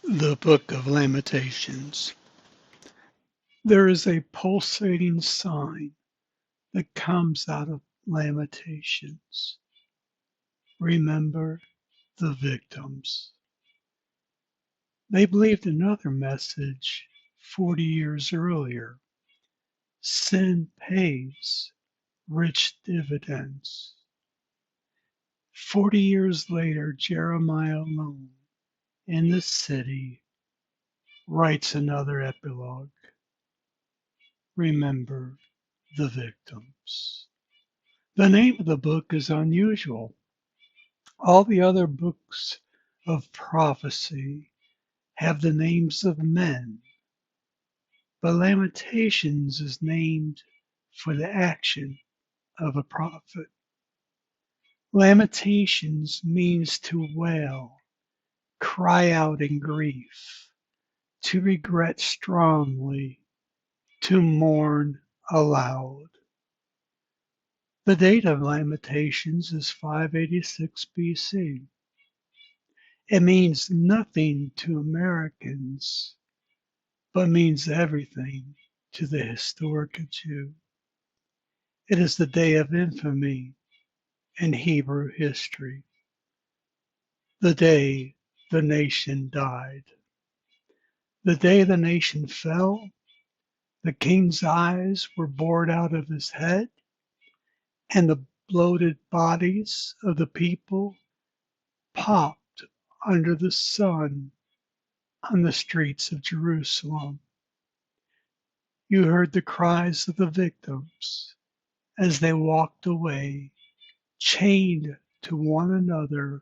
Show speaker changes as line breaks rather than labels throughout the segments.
The Book of Lamentations. There is a pulsating sign that comes out of Lamentations. Remember the victims. They believed another message 40 years earlier. Sin pays rich dividends. 40 years later, Jeremiah alone in the city writes another epilogue. Remember the victims. The name of the book is unusual. All the other books of prophecy have the names of men, but Lamentations is named for the action of a prophet. Lamentations means to wail, cry out in grief, to regret strongly, to mourn aloud. The date of Lamentations is 586 BC. It means nothing to Americans, but means everything to the historic Jew. It is the day of infamy in Hebrew history, the day the nation died. The day the nation fell, the king's eyes were bored out of his head, and the bloated bodies of the people popped under the sun on the streets of Jerusalem. You heard the cries of the victims as they walked away, chained to one another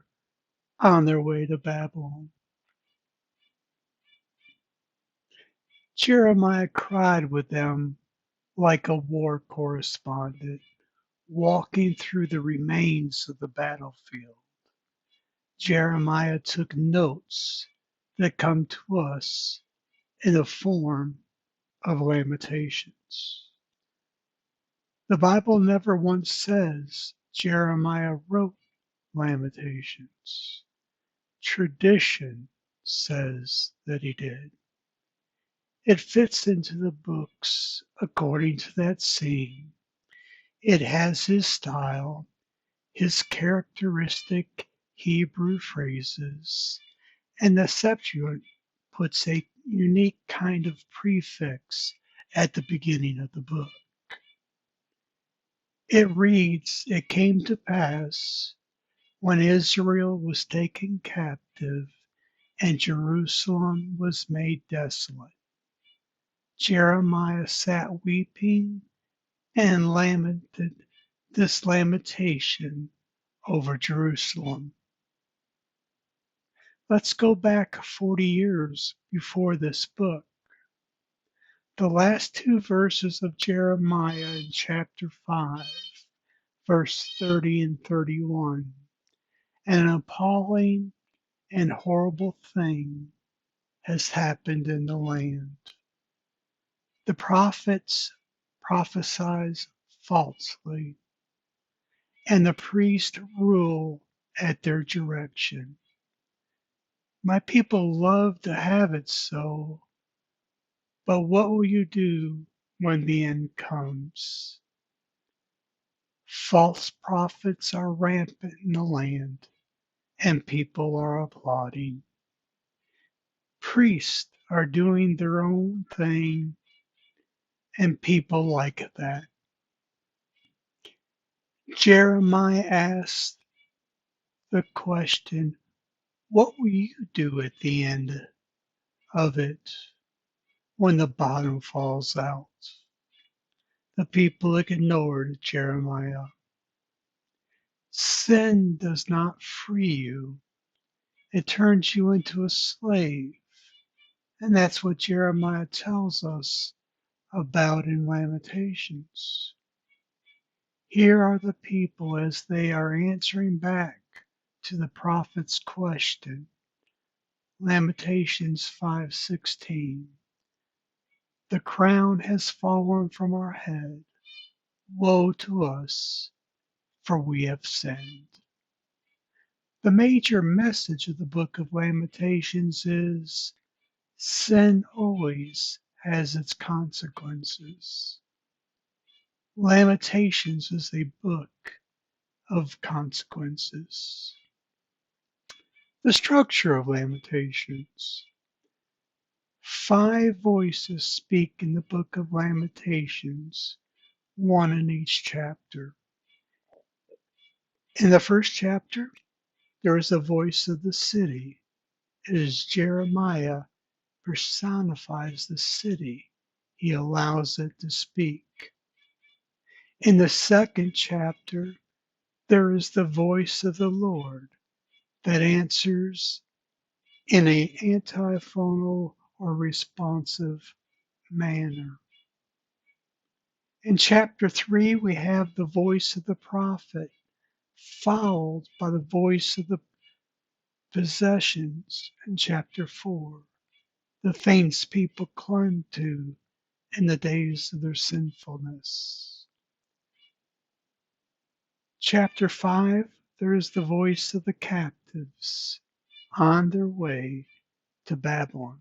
on their way to Babylon. Jeremiah cried with them like a war correspondent, walking through the remains of the battlefield. Jeremiah took notes that come to us in the form of Lamentations. The Bible never once says Jeremiah wrote Lamentations. Tradition says that he did. It fits into the books according to that scene. It has his style, his characteristic Hebrew phrases, and the Septuagint puts a unique kind of prefix at the beginning of the book. It reads, "It came to pass when Israel was taken captive and Jerusalem was made desolate. Jeremiah sat weeping and lamented this lamentation over Jerusalem." Let's go back 40 years before this book. The last two verses of Jeremiah in chapter 5, verse 30 and 31, and an appalling and horrible thing has happened in the land. The prophets prophesize falsely, and the priests rule at their direction. My people love to have it so, but what will you do when the end comes? False prophets are rampant in the land, and people are applauding. Priests are doing their own thing, and people like that. Jeremiah asked the question, what will you do at the end of it when the bottom falls out? The people ignored Jeremiah. Sin does not free you. It turns you into a slave. And that's what Jeremiah tells us about in Lamentations. Here are the people as they are answering back to the prophet's question. Lamentations 5:16. The crown has fallen from our head. Woe to us, for we have sinned. The major message of the book of Lamentations is sin always has its consequences. Lamentations is a book of consequences. The structure of Lamentations. 5 voices speak in the book of Lamentations, one in each chapter. In the first chapter, there is a voice of the city. It is Jeremiah personifies the city. He allows it to speak. In the second chapter, there is the voice of the Lord that answers in an antiphonal or responsive manner. In chapter 3, we have the voice of the prophet, followed by the voice of the possessions in chapter 4, the things people clung to in the days of their sinfulness. Chapter 5, there is the voice of the captives on their way to Babylon.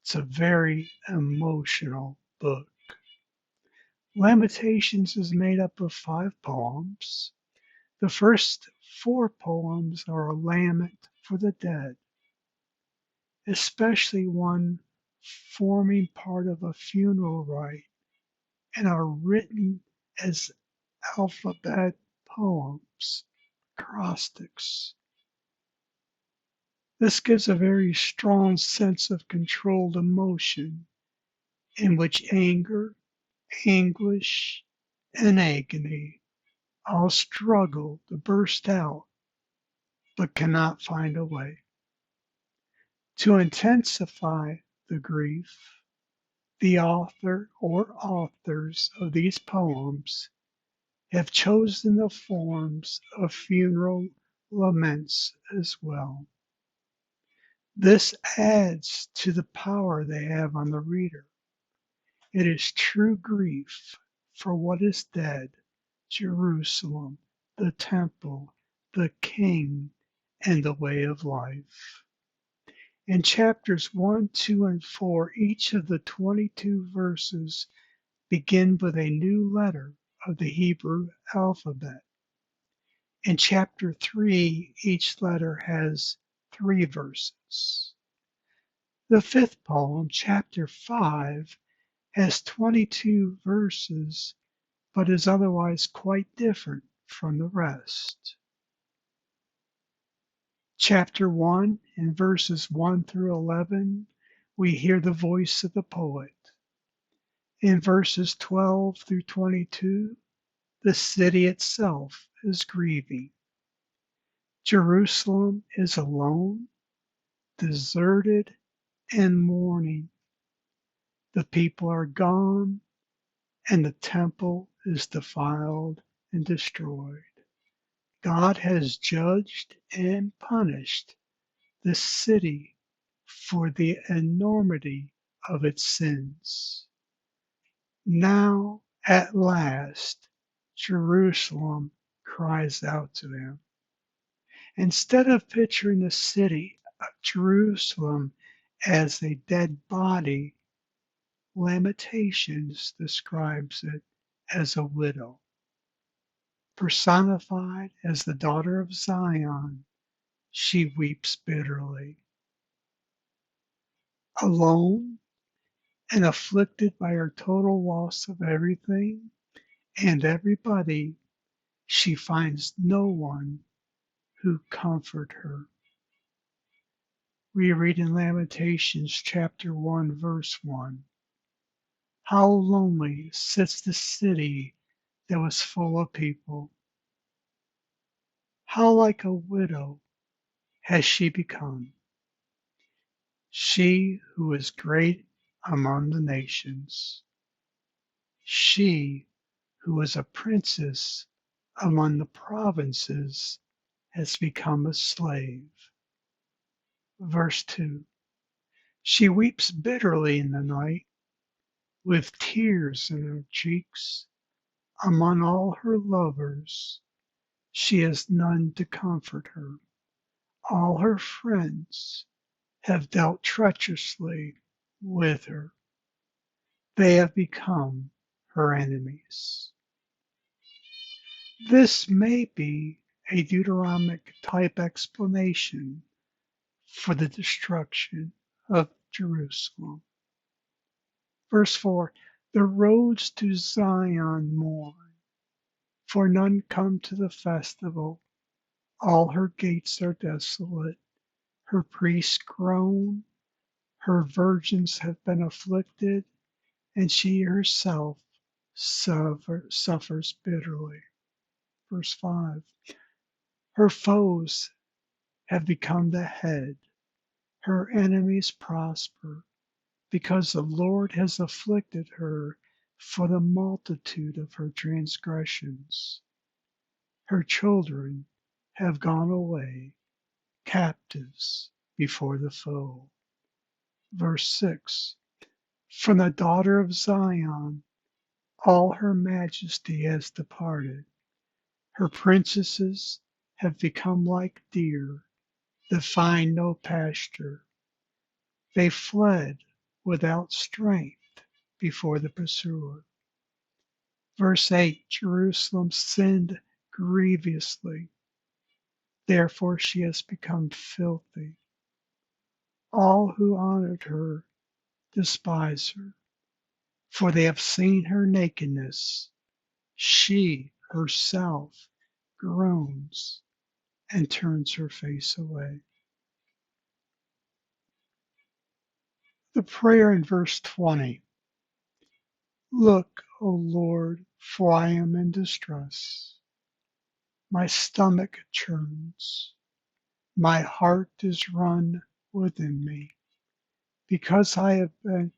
It's a very emotional book. Lamentations is made up of 5 poems. The first 4 poems are a lament for the dead, especially one forming part of a funeral rite and are written as alphabet poems, acrostics. This gives a very strong sense of controlled emotion in which anger, anguish, and agony all struggle to burst out but cannot find a way. To intensify the grief, the author or authors of these poems have chosen the forms of funeral laments as well. This adds to the power they have on the reader. It is true grief for what is dead, Jerusalem, the temple, the king, and the way of life. In chapters 1, 2, and 4, each of the 22 verses begin with a new letter of the Hebrew alphabet. In chapter 3, each letter has 3 verses. The 5th poem, chapter 5, has 22 verses, but is otherwise quite different from the rest. Chapter 1, in verses 1 through 11, we hear the voice of the poet. In verses 12 through 22, the city itself is grieving. Jerusalem is alone, deserted, and mourning. The people are gone, and the temple is defiled and destroyed. God has judged and punished the city for the enormity of its sins. Now, at last, Jerusalem cries out to him. Instead of picturing the city of Jerusalem as a dead body, Lamentations describes it as a widow. Personified as the daughter of Zion, she weeps bitterly. Alone and afflicted by her total loss of everything and everybody, she finds no one who comfort her. We read in Lamentations chapter 1, verse 1. How lonely sits the city that was full of people. How like a widow has she become, she who is great among the nations, she who is a princess among the provinces has become a slave. Verse 2. She weeps bitterly in the night, with tears in her cheeks, among all her lovers. She has none to comfort her. All her friends have dealt treacherously with her. They have become her enemies. This may be a Deuteronomic type explanation for the destruction of Jerusalem. Verse 4, the roads to Zion mourn, for none come to the festival. All her gates are desolate. Her priests groan. Her virgins have been afflicted, and she herself suffers bitterly. Verse 5, her foes have become the head. Her enemies prosper, because the Lord has afflicted her for the multitude of her transgressions. Her children have gone away, captives before the foe. Verse 6, from the daughter of Zion, all her majesty has departed. Her princesses have become like deer that find no pasture. They fled without strength before the pursuer. Verse 8, Jerusalem sinned grievously, therefore she has become filthy. All who honored her despise her, for they have seen her nakedness. She herself groans and turns her face away. The prayer in verse 20. Look, O Lord, for I am in distress. My stomach churns. My heart is run within me, because I have been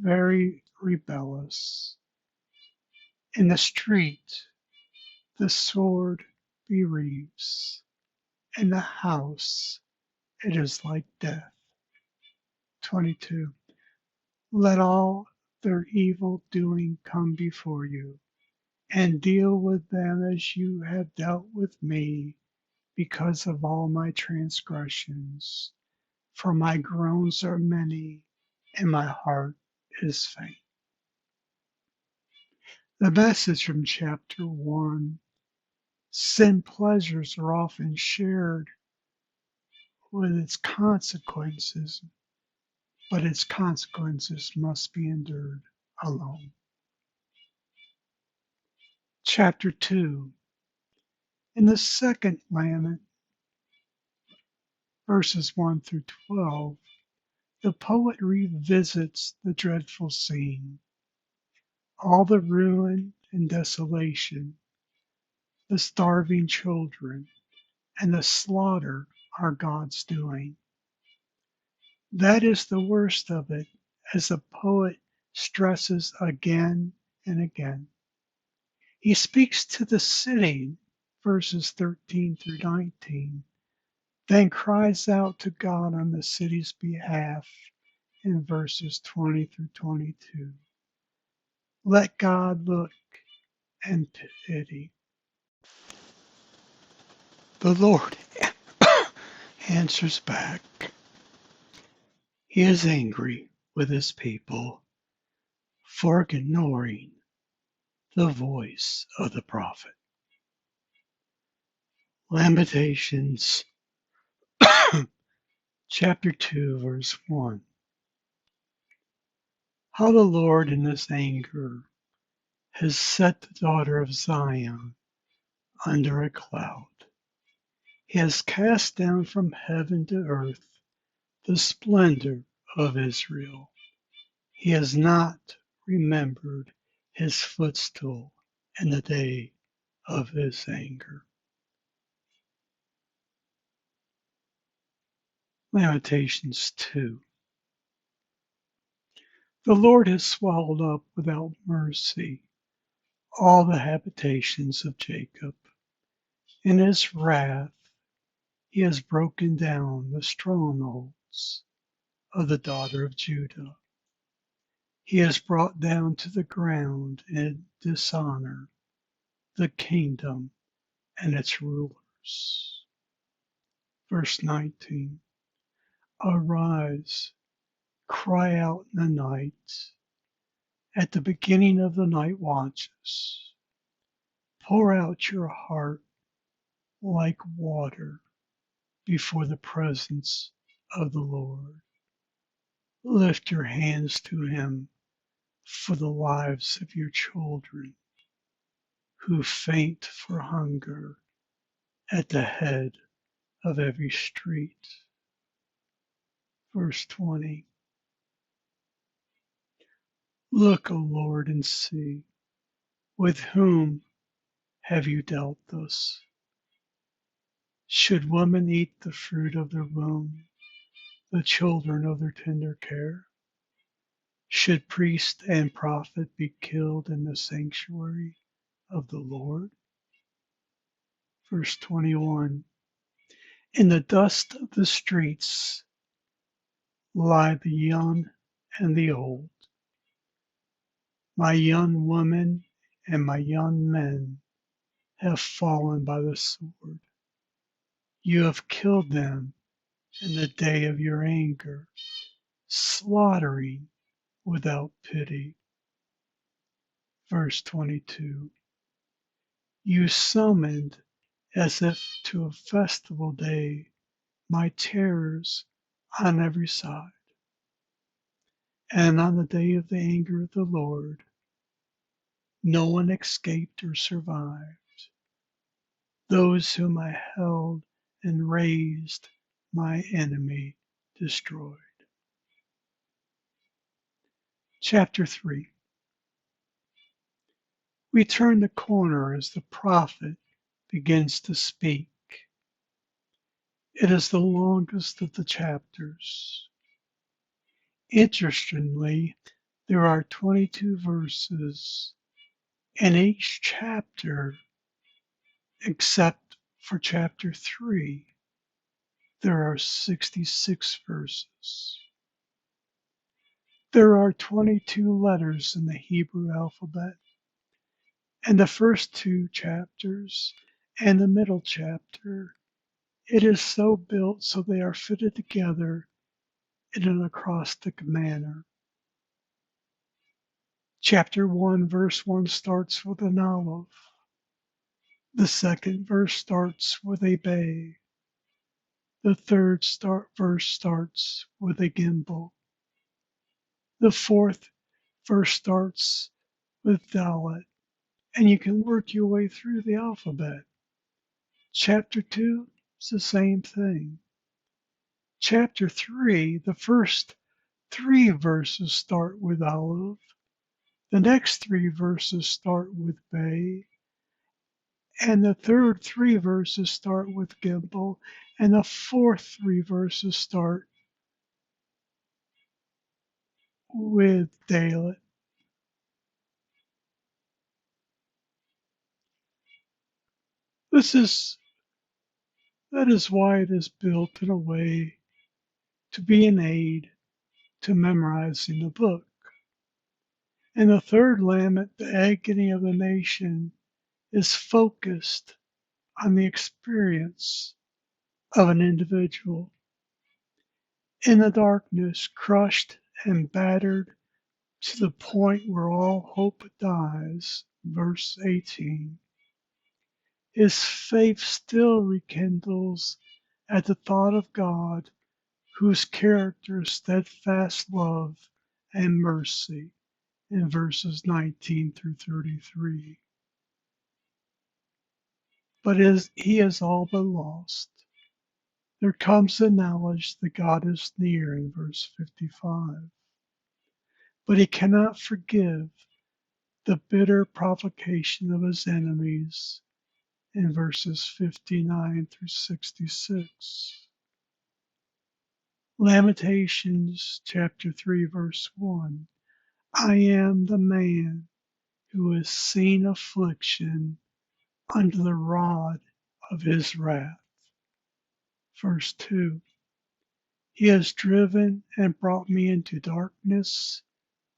very rebellious. In the street, the sword bereaves. In the house, it is like death. 22. Let all their evil doing come before you, and deal with them as you have dealt with me, because of all my transgressions. For my groans are many, and my heart is faint. The message from chapter 1, sin pleasures are often shared with its consequences, but its consequences must be endured alone. Chapter 2. In the second lament, verses 1 through 12, the poet revisits the dreadful scene. All the ruin and desolation, the starving children, and the slaughter are God's doing. That is the worst of it, as the poet stresses again and again. He speaks to the city, verses 13 through 19, then cries out to God on the city's behalf in verses 20 through 22. Let God look and pity. The Lord answers back. He is angry with his people for ignoring the voice of the prophet. Lamentations chapter 2, verse 1. How the Lord in his anger has set the daughter of Zion under a cloud. He has cast down from heaven to earth the splendor of Israel. He has not remembered his footstool in the day of his anger. Lamentations 2. The Lord has swallowed up without mercy all the habitations of Jacob. In his wrath, he has broken down the strongholds of the daughter of Judah. He has brought down to the ground in dishonor the kingdom and its rulers. Verse 19, arise, cry out in the night, at the beginning of the night watches. Pour out your heart like water before the presence of the Lord. Lift your hands to him for the lives of your children who faint for hunger at the head of every street. Verse 20, look, O Lord, and see, with whom have you dealt thus? Should women eat the fruit of their womb, the children of their tender care? Should priest and prophet be killed in the sanctuary of the Lord? Verse 21, in the dust of the streets lie the young and the old, my young women and my young men have fallen by the sword. You have killed them in the day of your anger, slaughtering without pity. Verse 22, you summoned as if to a festival day my terrors on every side. And on the day of the anger of the Lord, no one escaped or survived. Those whom I held and raised, my enemy destroyed. Chapter 3. We turn the corner as the prophet begins to speak. It is the longest of the chapters. Interestingly, there are 22 verses in each chapter, except for chapter 3. There are 66 verses. There are 22 letters in the Hebrew alphabet, and the first two chapters and the middle chapter, it is so built so they are fitted together in an acrostic manner. Chapter 1, verse 1 starts with an aleph. The second verse starts with a bay. The third verse starts with a gimbal. The fourth verse starts with dalet, and you can work your way through the alphabet. Chapter 2 is the same thing. Chapter 3, the first 3 verses start with aleph. The next 3 verses start with bay. And the third 3 verses start with gimbal. And the fourth 3 verses start with dalet. That is why it is built in a way to be an aid to memorizing the book. And the third lament, the agony of the nation, is focused on the experience of an individual. In the darkness, crushed and battered to the point where all hope dies, verse 18, his faith still rekindles at the thought of God, whose character is steadfast love and mercy, in verses 19 through 33. But he is all but lost. There comes the knowledge that God is near in verse 55. But he cannot forgive the bitter provocation of his enemies in verses 59 through 66. Lamentations chapter 3 verse 1. I am the man who has seen affliction under the rod of his wrath. Verse 2. He has driven and brought me into darkness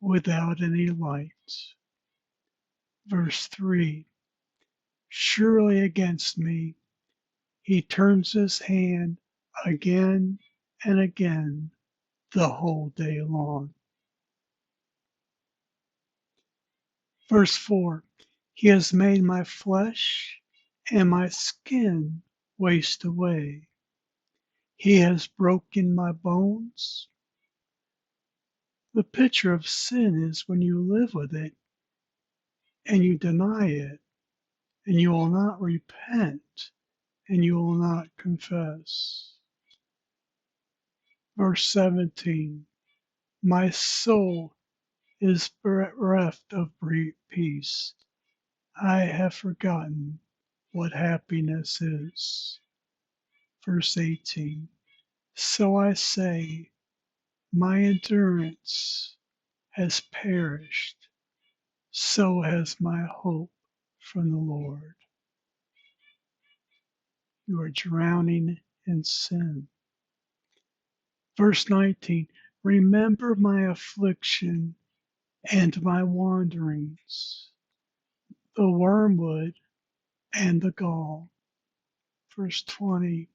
without any light. Verse 3. Surely against me he turns his hand again and again the whole day long. Verse 4, he has made my flesh and my skin waste away. He has broken my bones. The picture of sin is when you live with it and you deny it and you will not repent and you will not confess. Verse 17, my soul is bereft of peace. I have forgotten what happiness is. Verse 18, so I say, my endurance has perished, so has my hope from the Lord. You are drowning in sin. Verse 19, remember my affliction and my wanderings, the wormwood and the gall. Verse 20,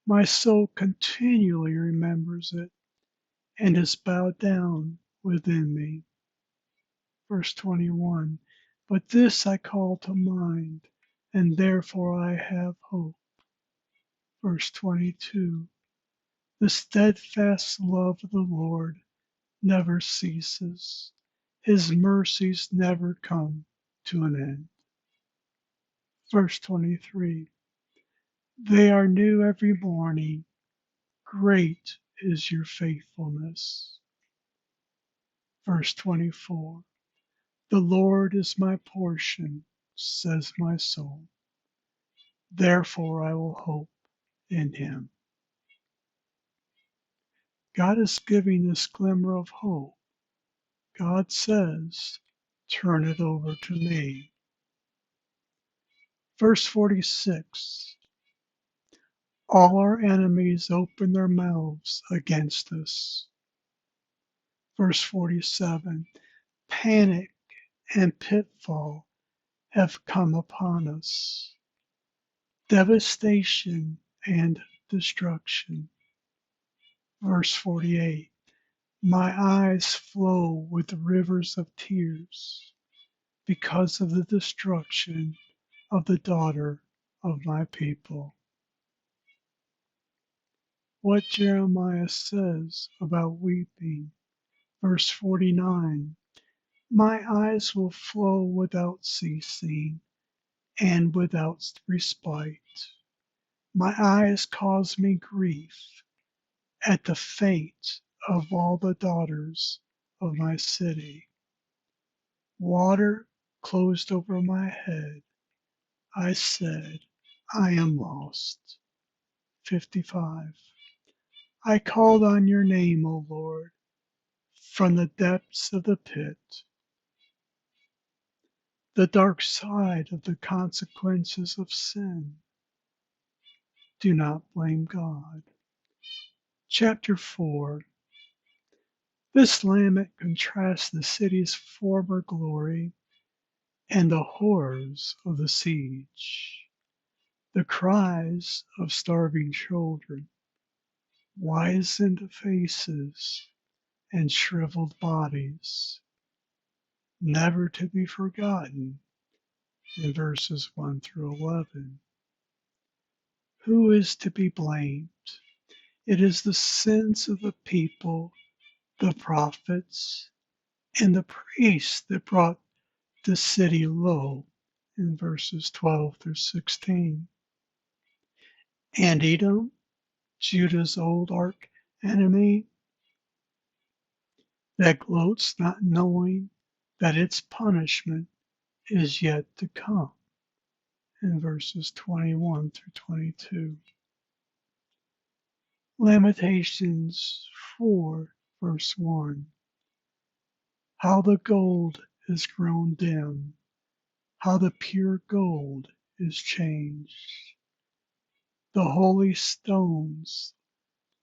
my soul continually remembers it and is bowed down within me. Verse 21, but this I call to mind, and therefore I have hope. Verse 22, the steadfast love of the Lord never ceases. His mercies never come to an end. Verse 23, they are new every morning. Great is your faithfulness. Verse 24, the Lord is my portion, says my soul. Therefore I will hope in him. God is giving this glimmer of hope. God says, turn it over to me. Verse 46, all our enemies open their mouths against us. Verse 47, panic and pitfall have come upon us, devastation and destruction. Verse 48, my eyes flow with rivers of tears because of the destruction of the daughter of my people. What Jeremiah says about weeping. Verse 49, my eyes will flow without ceasing and without respite. My eyes cause me grief at the fate of all the daughters of my city. Water closed over my head. I said, I am lost. 55. I called on your name, O Lord, from the depths of the pit. The dark side of the consequences of sin. Do not blame God. Chapter 4. This lament contrasts the city's former glory and the horrors of the siege. The cries of starving children, wizened faces, and shriveled bodies, never to be forgotten in verses 1 through 11. Who is to be blamed? It is the sins of the people, the prophets, and the priests that brought the city low in verses 12 through 16. And Edom, Judah's old arch enemy, that gloats not knowing that its punishment is yet to come in verses 21 through 22. Lamentations 4, verse 1. How the gold is grown dim, how the pure gold is changed. The holy stones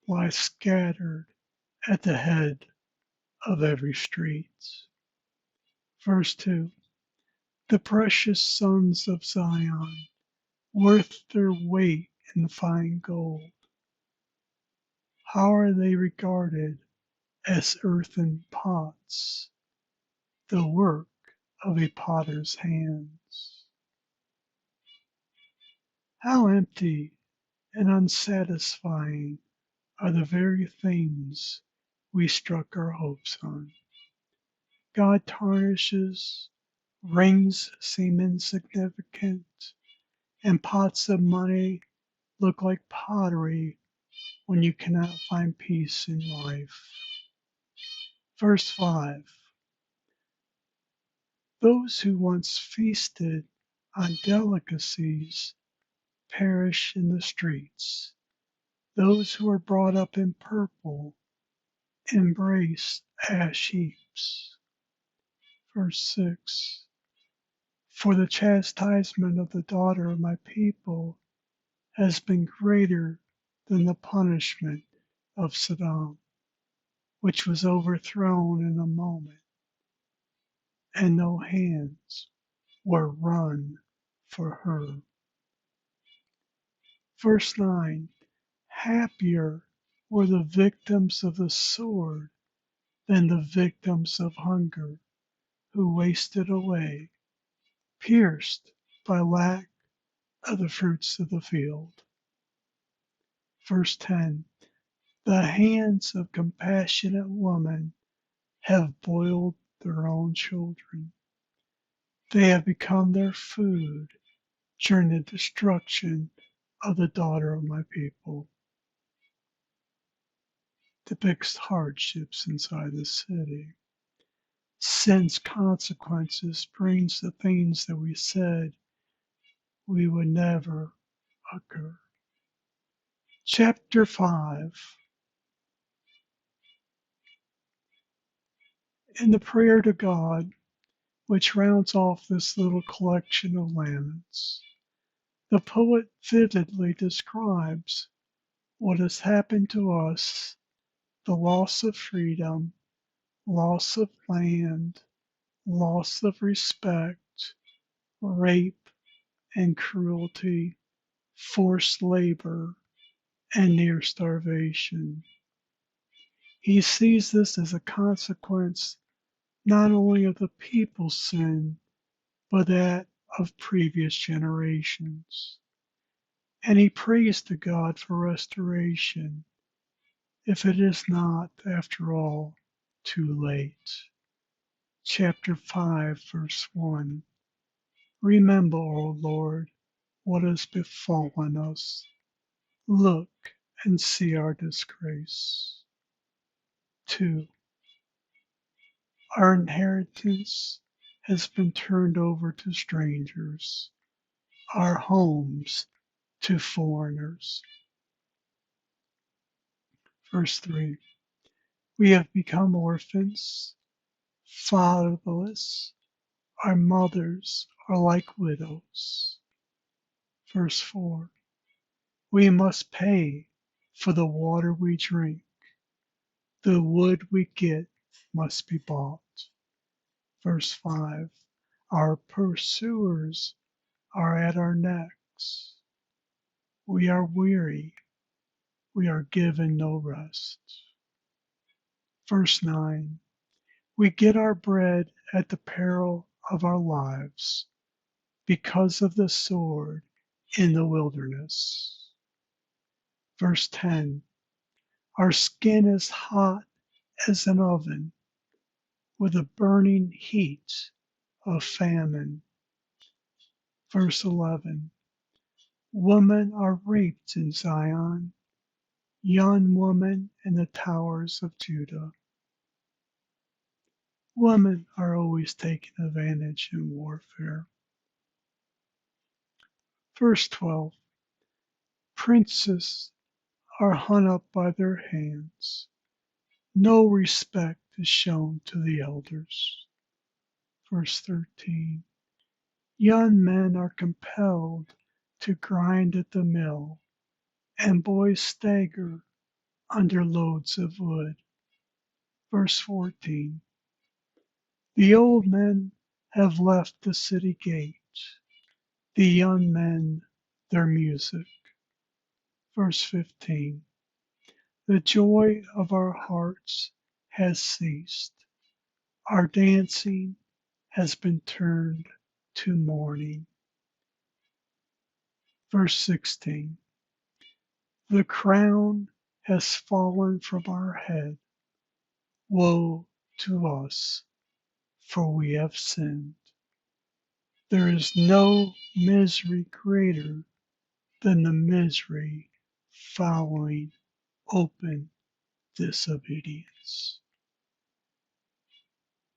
lie scattered at the head of every street. Verse 2. the precious sons of Zion, worth their weight in fine gold. How are they regarded as earthen pots, the work of a potter's hands? How empty and unsatisfying are the very things we struck our hopes on. God tarnishes, rings seem insignificant, and pots of money look like pottery when you cannot find peace in life. Verse 5. Those who once feasted on delicacies perish in the streets. Those who are brought up in purple embrace ash heaps. Verse 6. For the chastisement of the daughter of my people has been greater than the punishment of Sodom, which was overthrown in a moment, and no hands were run for her. Verse 9. Happier were the victims of the sword than the victims of hunger, who wasted away, pierced by lack of the fruits of the field. Verse 10. The hands of compassionate women have boiled their own children. They have become their food during the destruction of the daughter of my people. Depicts hardships inside the city. Sin's consequences brings the things that we said we would never occur. Chapter 5. In the prayer to God, which rounds off this little collection of laments, the poet vividly describes what has happened to us: the loss of freedom, loss of land, loss of respect, rape and cruelty, forced labor, and near starvation. He sees this as a consequence not only of the people's sin, but that of previous generations. And he prays to God for restoration, if it is not, after all, too late. Chapter 5, verse 1. Remember, O Lord, what has befallen us. Look and see our disgrace. 2. Our inheritance has been turned over to strangers, our homes to foreigners. Verse 3. We have become orphans, fatherless, our mothers are like widows. Verse 4. We must pay for the water we drink. The wood we get must be bought. Verse 5. Our pursuers are at our necks. We are weary. We are given no rest. Verse 9. We get our bread at the peril of our lives because of the sword in the wilderness. Verse 10. Our skin is hot as an oven with the burning heat of famine. Verse 11. Women are raped in Zion, young women in the towers of Judah. Women are always taken advantage in warfare. Verse 12. Princes are hung up by their hands. No respect is shown to the elders. Verse 13. Young men are compelled to grind at the mill, and boys stagger under loads of wood. Verse 14. The old men have left the city gate, the young men their music. Verse 15. The joy of our hearts has ceased. Our dancing has been turned to mourning. Verse 16. The crown has fallen from our head. Woe to us, for we have sinned. There is no misery greater than the misery following open disobedience.